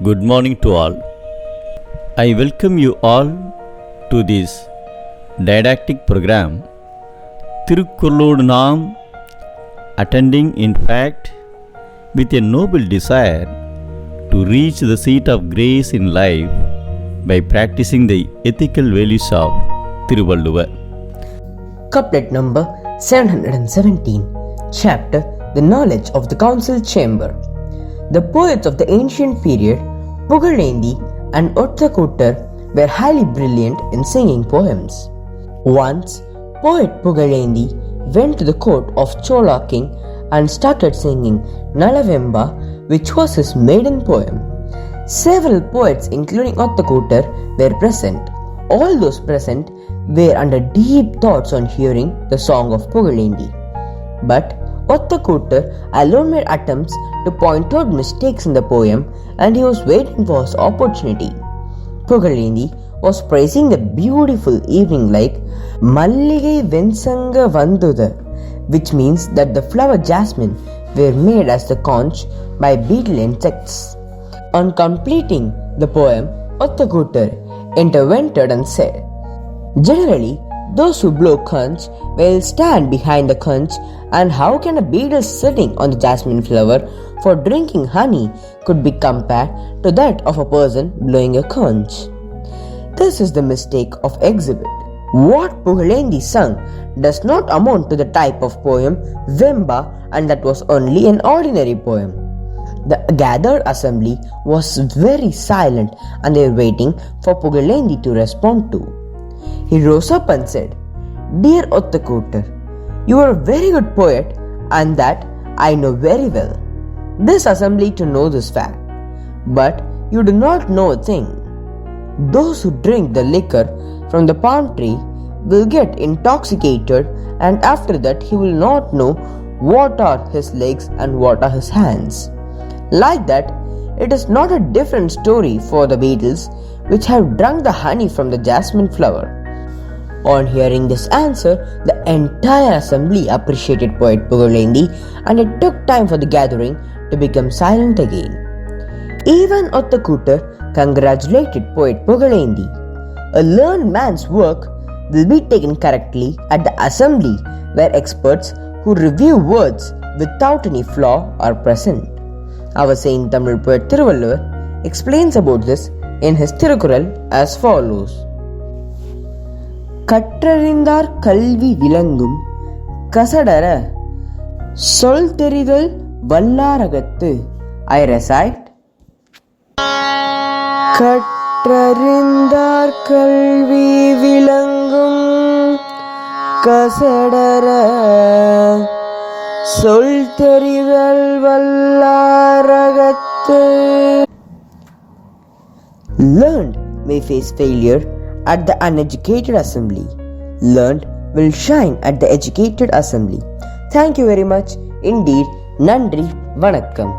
Good morning to all. I welcome you all to this didactic program, Thirukkuralodu Naam, attending in fact with a noble desire to reach the seat of grace in life by practicing the ethical values of Thiruvalluvvar. Couplet number 717, chapter The Knowledge of the Council Chamber. The poets of the ancient period, Pugalenthi and Thirukkuralodu, were highly brilliant in singing poems. Once, poet Pugalenthi went to the court of Chola king and started singing Nalavemba, which was his maiden poem. Several poets, including Thirukkuralodu, were present. All those present were under deep thoughts on hearing the song of Pugalenthi. But Thirukkuralodu alone made attempts to point out mistakes in the poem, and he was waiting for his opportunity. Pugalenthi was praising the beautiful evening like Malligai Vensanga Vanduda, which means that the flower jasmine were made as the conch by beetle insects. On completing the poem, Thirukkuralodu intervened and said, "Generally, those who blow conch will stand behind the conch, and how can a beetle sitting on the jasmine flower for drinking honey could be compared to that of a person blowing a conch? This is the mistake of exhibit. What Pugalenthi sung does not amount to the type of poem Vemba, and that was only an ordinary poem." The gathered assembly was very silent, and they were waiting for Pugalenthi to respond to. He rose up and said, "Dear Thirukkuralodu, you are a very good poet, and that I know very well. This assembly to know this fact, but you do not know a thing. Those who drink the liquor from the palm tree will get intoxicated, and after that he will not know what are his legs and what are his hands. Like that, it is not a different story for the beetles which have drunk the honey from the jasmine flower." On hearing this answer, the entire assembly appreciated poet Pugalenthi, and it took time for the gathering to become silent again. Even Thirukkuralodu congratulated poet Pugalenthi. A learned man's work will be taken correctly at the assembly where experts who review words without any flaw are present. Our saint Tamil poet Thiruvalluvvar explains about this in his Thirukkural as follows. கற்றறிந்தார் கல்வி விளங்கும் கசடர சொல் தெரிதல் வல்லாரகத்து. I recite. கற்றறிந்தார் கல்வி விளங்கும் கசடர சொல் தெரிதல் வல்லாரகத்து. Learned may face failure at the uneducated assembly. Learned will shine at the educated assembly. Thank you very much. Indeed, Nandri, Vanakkam.